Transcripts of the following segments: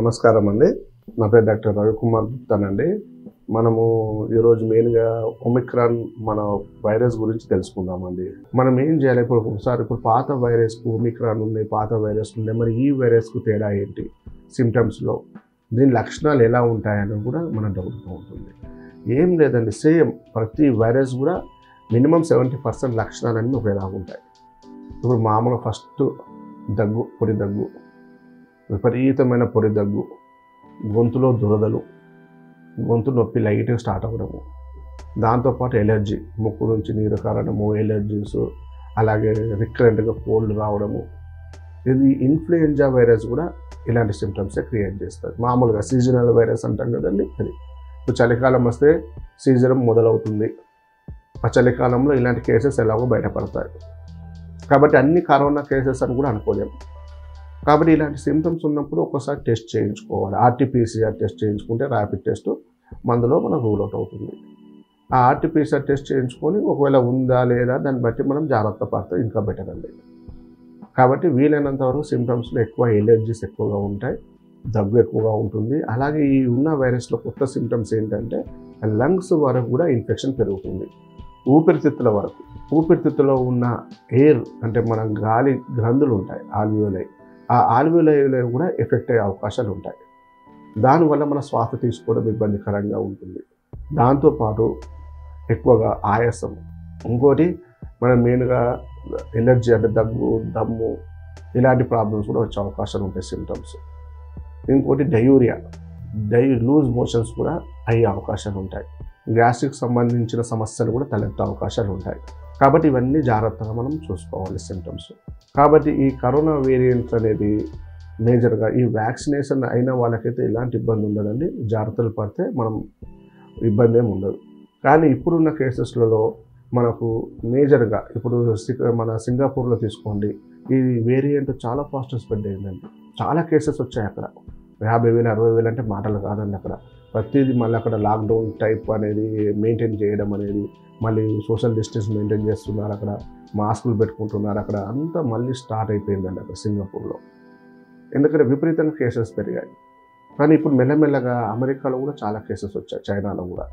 నమస్కారం అండి. నా పేరు డాక్టర్ రవికుమార్ గుప్తానండి. మనము ఈరోజు మెయిన్గా ఒమిక్రాన్ మన వైరస్ గురించి తెలుసుకుందామండి. మనం ఏం చేయాలి? ఇప్పుడు పాత వైరస్కు ఒమిక్రాన్ ఉన్నాయి, పాత వైరస్లు ఉన్నాయి. మరి ఈ వైరస్కు తేడా ఏంటి? సిమ్టమ్స్లో దీని లక్షణాలు ఎలా ఉంటాయని కూడా మన డౌట్గా ఉంటుంది. ఏం లేదండి, సేమ్ ప్రతి వైరస్ కూడా మినిమం 70% లక్షణాలన్నీ ఒకేలాగా ఉంటాయి. ఇప్పుడు మామూలుగా ఫస్ట్ దగ్గు, పొడి దగ్గు, విపరీతమైన పొడి దగ్గు, గొంతులో దురదలు, గొంతు నొప్పి లైట్గా స్టార్ట్ అవ్వడము, దాంతోపాటు ఎలర్జీ, ముక్కు నుంచి నీరు కారడము, ఎలర్జీస్, అలాగే రికరెంట్గా కోల్డ్ రావడము. ఇది ఇన్ఫ్లుయెంజా వైరస్ కూడా ఇలాంటి సిమ్టమ్సే క్రియేట్ చేస్తుంది. మామూలుగా సీజనల్ వైరస్ అంటాం కదండి, అది ఇప్పుడు చలికాలం వస్తే సీజన్ మొదలవుతుంది. ఆ చలికాలంలో ఇలాంటి కేసెస్ ఎలాగో బయటపడతాయి. కాబట్టి అన్ని కరోనా కేసెస్ అని కూడా అనుకోలేము. కాబట్టి ఇలాంటి సిమ్టమ్స్ ఉన్నప్పుడు ఒక్కసారి టెస్ట్ చేయించుకోవాలి. ఆర్టీపీసీఆర్ టెస్ట్ చేయించుకుంటే ర్యాపిడ్ టెస్ట్ మందులో మనకు రూల్ అవుట్ అవుతుంది. ఆ ఆర్టీపీసీఆర్ టెస్ట్ చేయించుకొని ఒకవేళ ఉందా లేదా దాన్ని బట్టి మనం జాగ్రత్త పడితే ఇంకా బెటర్ అండి. కాబట్టి వీలైనంత వరకు సిమ్టమ్స్లో ఎక్కువ ఎలర్జీస్ ఎక్కువగా ఉంటాయి, దగ్గు ఎక్కువగా ఉంటుంది. అలాగే ఈ ఉన్న వైరస్లో కొత్త సిమ్టమ్స్ ఏంటంటే లంగ్స్ వరకు కూడా ఇన్ఫెక్షన్ పెరుగుతుంది. ఊపిరితిత్తుల వరకు, ఊపిరితిత్తులో ఉన్న ఎయిర్ అంటే మన గాలి గ్రంథులు ఉంటాయి, ఆల్వియోలై, ఆ ఆల్వియోలైలో కూడా ఎఫెక్ట్ అయ్యే అవకాశాలు ఉంటాయి. దానివల్ల మన శ్వాస తీసుకోవడం ఇబ్బందికరంగా ఉంటుంది. దాంతోపాటు ఎక్కువగా ఆయాసం, ఇంకోటి మనం మెయిన్గా ఎలర్జీ అంటే దగ్గు, దమ్ము, ఇలాంటి ప్రాబ్లమ్స్ కూడా వచ్చే అవకాశాలు ఉంటాయి సిమ్టమ్స్. ఇంకోటి డయూరియా, లూజ్ మోషన్స్ కూడా అయ్యే అవకాశాలు ఉంటాయి. గ్యాస్ట్రిక్ సంబంధించిన సమస్యలు కూడా తలెత్తే అవకాశాలు ఉంటాయి. కాబట్టి ఇవన్నీ జాగ్రత్తగా మనం చూసుకోవాలి సిమ్టమ్స్. కాబట్టి ఈ కరోనా వేరియంట్స్ అనేది మేజర్గా ఈ వ్యాక్సినేషన్ అయిన వాళ్ళకైతే ఎలాంటి ఇబ్బంది ఉండదండి. జాగ్రత్తలు పడితే మనం ఇబ్బంది ఏమి ఉండదు. కానీ ఇప్పుడున్న కేసెస్లలో మనకు మేజర్గా ఇప్పుడు మన సింగపూర్లో తీసుకోండి, ఈ వేరియంట్ చాలా ఫాస్ట్ స్ప్రెడ్ అయిందండి. చాలా కేసెస్ వచ్చాయి అక్కడ. 50,000 60,000 అంటే మాటలు కాదండి. అక్కడ ప్రతిదీ మళ్ళీ అక్కడ లాక్డౌన్ టైప్ అనేది మెయింటైన్ చేయడం అనేది, మళ్ళీ సోషల్ డిస్టెన్స్ మెయింటైన్ చేస్తున్నారు, అక్కడ మాస్కులు పెట్టుకుంటున్నారు, అక్కడ అంతా మళ్ళీ స్టార్ట్ అయిపోయిందండి అక్కడ సింగపూర్లో. ఎందుకంటే విపరీతంగా కేసెస్ పెరిగాయి. కానీ ఇప్పుడు మెల్లమెల్లగా అమెరికాలో కూడా చాలా కేసెస్ వచ్చాయి, చైనాలో కూడా.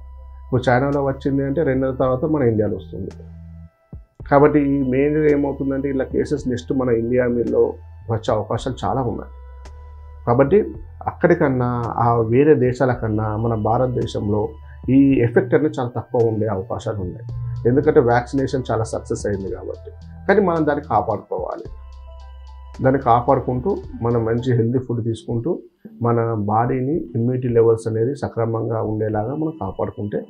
ఇప్పుడు చైనాలో వచ్చింది అంటే 2 నెలల తర్వాత మన ఇండియాలో వస్తుంది. కాబట్టి ఈ మెయిన్గా ఏమవుతుందంటే ఇలా కేసెస్ నెక్స్ట్ మన ఇండియా మీదలో వచ్చే అవకాశాలు చాలా ఉన్నాయి. కాబట్టి అక్కడికన్నా ఆ వేరే దేశాల కన్నా మన భారతదేశంలో ఈ ఎఫెక్ట్ అనేది చాలా తక్కువ ఉండే అవకాశాలు ఉన్నాయి. ఎందుకంటే వ్యాక్సినేషన్ చాలా సక్సెస్ అయింది కాబట్టి. కానీ మనం దాన్ని కాపాడుకోవాలి. దాన్ని కాపాడుకుంటూ మనం మంచి హెల్తీ ఫుడ్ తీసుకుంటూ మన బాడీని ఇమ్యూనిటీ లెవెల్స్ అనేది సక్రమంగా ఉండేలాగా మనం కాపాడుకుంటే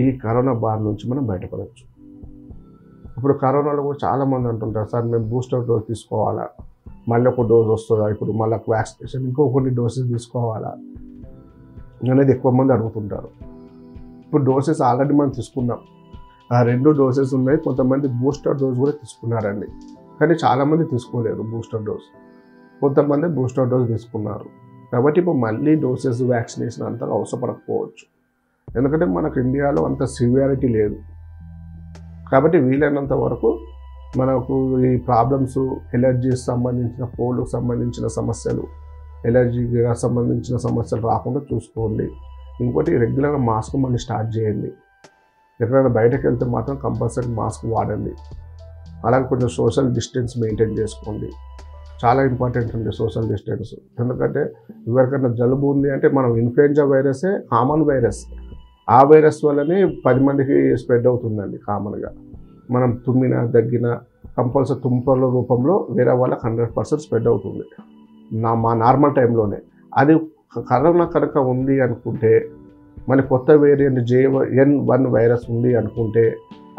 ఈ కరోనా బారి నుంచి మనం బయటపడవచ్చు. ఇప్పుడు కరోనాలో కూడా చాలామంది అంటుంటారు, సార్ మేము బూస్టర్ డోస్ తీసుకోవాలా, మళ్ళీ ఒక డోస్ వస్తుందా, ఇప్పుడు మళ్ళీ వ్యాక్సినేషన్ ఇంకో కొన్ని డోసెస్ తీసుకోవాలా అనేది ఎక్కువ మంది అడుగుతుంటారు. ఇప్పుడు డోసెస్ ఆల్రెడీ మనం తీసుకున్నాం, ఆ 2 డోసెస్ ఉన్నాయి. కొంతమంది బూస్టర్ డోస్ కూడా తీసుకున్నారండి, కానీ చాలామంది తీసుకోలేరు బూస్టర్ డోస్. కొంతమంది బూస్టర్ డోస్ తీసుకున్నారు. కాబట్టి ఇప్పుడు మళ్ళీ డోసెస్ వ్యాక్సినేషన్ అంతా అవసరపడకపోవచ్చు. ఎందుకంటే మనకు ఇండియాలో అంత సివియారిటీ లేదు. కాబట్టి వీలైనంత వరకు మనకు ఈ ప్రాబ్లమ్స్, ఎలర్జీస్ సంబంధించిన, కోల్డ్కి సంబంధించిన సమస్యలు, ఎలర్జీగా సంబంధించిన సమస్యలు రాకుండా చూసుకోండి. ఇంకోటి రెగ్యులర్గా మాస్క్ మళ్ళీ స్టార్ట్ చేయండి. ఎక్కడైనా బయటకు వెళ్తే మాత్రం కంపల్సరీ మాస్క్ వాడండి. అలాగే కొంచెం సోషల్ డిస్టెన్స్ మెయింటైన్ చేసుకోండి. చాలా ఇంపార్టెంట్ ఉంది సోషల్ డిస్టెన్స్. ఎందుకంటే ఎవరికైనా జలుబు ఉంది అంటే మనం ఇన్ఫ్లుయెంజా వైరసే కామన్ వైరస్, ఆ వైరస్ వల్లనే 10 మందికి స్ప్రెడ్ అవుతుందండి. కామన్గా మనం తుమ్మిన, దగ్గిన కంపల్సరీ తుంపర్ల రూపంలో వేరే వాళ్ళకి 100% స్ప్రెడ్ అవుతుంది మా నార్మల్ టైంలోనే. అది కరోనా కనుక ఉంది అనుకుంటే, మళ్ళీ కొత్త వేరియంట్ JN1 వైరస్ ఉంది అనుకుంటే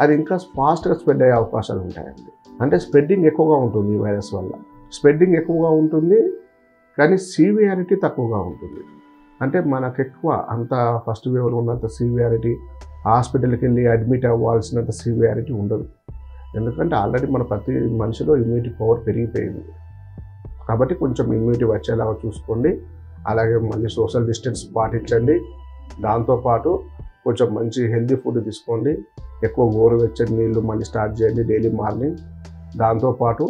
అది ఇంకా ఫాస్ట్గా స్ప్రెడ్ అయ్యే అవకాశాలు ఉంటాయండి. అంటే స్ప్రెడ్డింగ్ ఎక్కువగా ఉంటుంది ఈ వైరస్ వల్ల. స్ప్రెడ్డింగ్ ఎక్కువగా ఉంటుంది కానీ సివియారిటీ తక్కువగా ఉంటుంది. అంటే మనకు ఎక్కువ అంత ఫస్ట్ వేవ్లో ఉన్నంత సివియారిటీ, హాస్పిటల్కి వెళ్ళి అడ్మిట్ అవ్వాల్సినంత సివియారిటీ ఉండదు. ఎందుకంటే ఆల్రెడీ మన ప్రతి మనిషిలో ఇమ్యూనిటీ పవర్ పెరిగిపోయింది. కాబట్టి కొంచెం ఇమ్యూనిటీ వచ్చేలాగా చూసుకోండి. అలాగే మళ్ళీ సోషల్ డిస్టెన్స్ పాటించండి. దాంతోపాటు కొంచెం మంచి హెల్తీ ఫుడ్ తీసుకోండి. ఎక్కువ గోరువెచ్చని నీళ్ళు మళ్ళీ స్టార్ట్ చేయండి డైలీ మార్నింగ్. దాంతోపాటు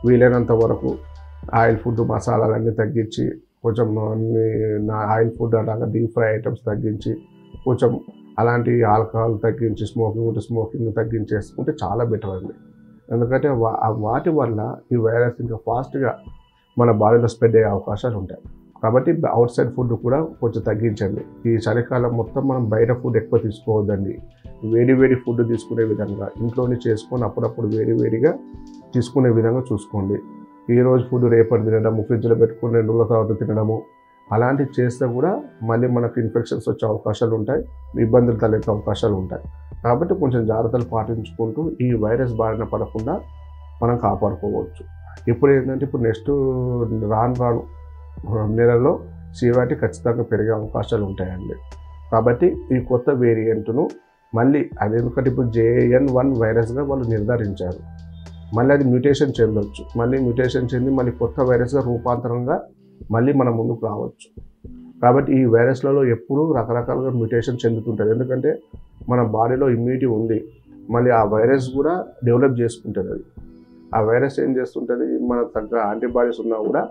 వీలైనంత వరకు ఆయిల్ ఫుడ్, మసాలాలన్నీ తగ్గించి కొంచెం ఆయిల్ ఫుడ్ అలాగా డీప్ ఫ్రై ఐటమ్స్ తగ్గించి కొంచెం అలాంటి ఆల్కహాల్ తగ్గించి స్మోకింగ్ తగ్గించేసుకుంటే చాలా బెటర్ అండి. ఎందుకంటే వాటి వల్ల ఈ వైరస్ ఇంకా ఫాస్ట్గా మన బాడీలో స్ప్రెడ్ అయ్యే అవకాశాలు ఉంటాయి. కాబట్టి అవుట్ సైడ్ ఫుడ్ కూడా కొంచెం తగ్గించండి. ఈ చలికాలం మొత్తం మనం బయట ఫుడ్ ఎక్కువ తీసుకోవద్దండి. వేడి ఫుడ్ తీసుకునే విధంగా ఇంట్లోనే చేసుకొని అప్పుడప్పుడు వేడిగా తీసుకునే విధంగా చూసుకోండి. ఈరోజు ఫుడ్ రేపటి తినడము, ఫ్రిడ్జ్లో పెట్టుకుని 2 రోజుల తర్వాత తినడము అలాంటివి చేస్తే కూడా మళ్ళీ మనకు ఇన్ఫెక్షన్స్ వచ్చే అవకాశాలు ఉంటాయి, ఇబ్బందులు తలెత్తే అవకాశాలు ఉంటాయి. కాబట్టి కొంచెం జాగ్రత్తలు పాటించుకుంటూ ఈ వైరస్ బారిన పడకుండా మనం కాపాడుకోవచ్చు. ఇప్పుడు ఏంటంటే నెక్స్ట్ రాను నెలలో సివియారిటీ ఖచ్చితంగా పెరిగే అవకాశాలు ఉంటాయండి. కాబట్టి ఈ కొత్త వేరియంట్ను మళ్ళీ అది ఎందుకంటే ఇప్పుడు JN1 వైరస్గా వాళ్ళు నిర్ధారించారు. మళ్ళీ అది మ్యూటేషన్ చెందవచ్చు. మళ్ళీ మ్యూటేషన్ చెంది మళ్ళీ కొత్త వైరస్గా రూపాంతరంగా మళ్ళీ మన ముందుకు రావచ్చు. కాబట్టి ఈ వైరస్లలో ఎప్పుడూ రకరకాలుగా మ్యూటేషన్ చెందుతుంటుంది. ఎందుకంటే మన బాడీలో ఇమ్యూనిటీ ఉంది, మళ్ళీ ఆ వైరస్ కూడా డెవలప్ చేసుకుంటుంది. అది ఆ వైరస్ ఏం చేస్తుంటుంది, మన తగ్గ యాంటీబాడీస్ ఉన్నా కూడా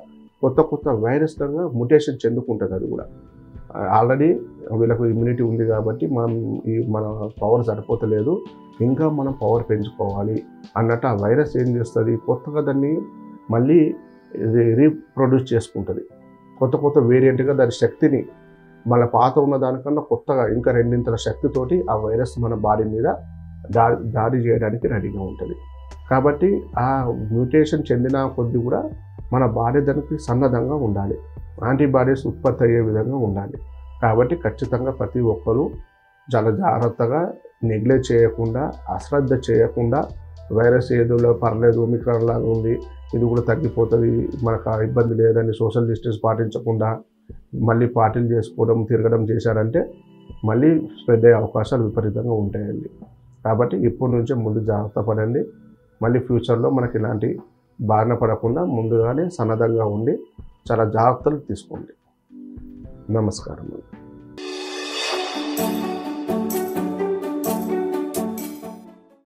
కొత్త వైరస్లుగా మ్యూటేషన్ చెందుకుంటుంది. అది కూడా ఆల్రెడీ వీళ్ళకు ఇమ్యూనిటీ ఉంది కాబట్టి మన పవర్ సరిపోతలేదు, ఇంకా మనం పవర్ పెంచుకోవాలి అన్నట్టు ఆ వైరస్ ఏం చేస్తుంది, కొత్తగా దాన్ని మళ్ళీ రీప్రొడ్యూస్ చేసుకుంటుంది. కొత్త వేరియంట్గా దాని శక్తిని మన పాత ఉన్న దానికన్నా కొత్తగా ఇంకా 2 శక్తితోటి ఆ వైరస్ మన బాడీ మీద దాడి చేయడానికి రెడీగా ఉంటుంది. కాబట్టి ఆ మ్యూటేషన్ చెందిన కొద్దీ కూడా మన బాడీ దానికి సన్నద్ధంగా ఉండాలి, యాంటీబాడీస్ ఉత్పత్తి అయ్యే విధంగా ఉండాలి. కాబట్టి ఖచ్చితంగా ప్రతి ఒక్కరూ చాలా జాగ్రత్తగా నెగ్లెక్ట్ చేయకుండా, అశ్రద్ధ చేయకుండా వైరస్ ఏదో పర్లేదు ఒమిక్రాన్ లాగా ఉంది, ఇది కూడా తగ్గిపోతుంది, మనకు ఇబ్బంది లేదని సోషల్ డిస్టెన్స్ పాటించకుండా మళ్ళీ పార్టీలు చేసుకోవడం తిరగడం చేశారంటే మళ్ళీ స్ప్రెడ్ అయ్యే అవకాశాలు విపరీతంగా ఉంటాయండి. కాబట్టి ఇప్పటి నుంచే ముందు జాగ్రత్త పడండి. మళ్ళీ ఫ్యూచర్లో మనకి ఇలాంటి బారిన పడకుండా ముందుగానే సన్నద్ధంగా ఉండి చాలా జాగ్రత్తలు తీసుకోండి. నమస్కారం.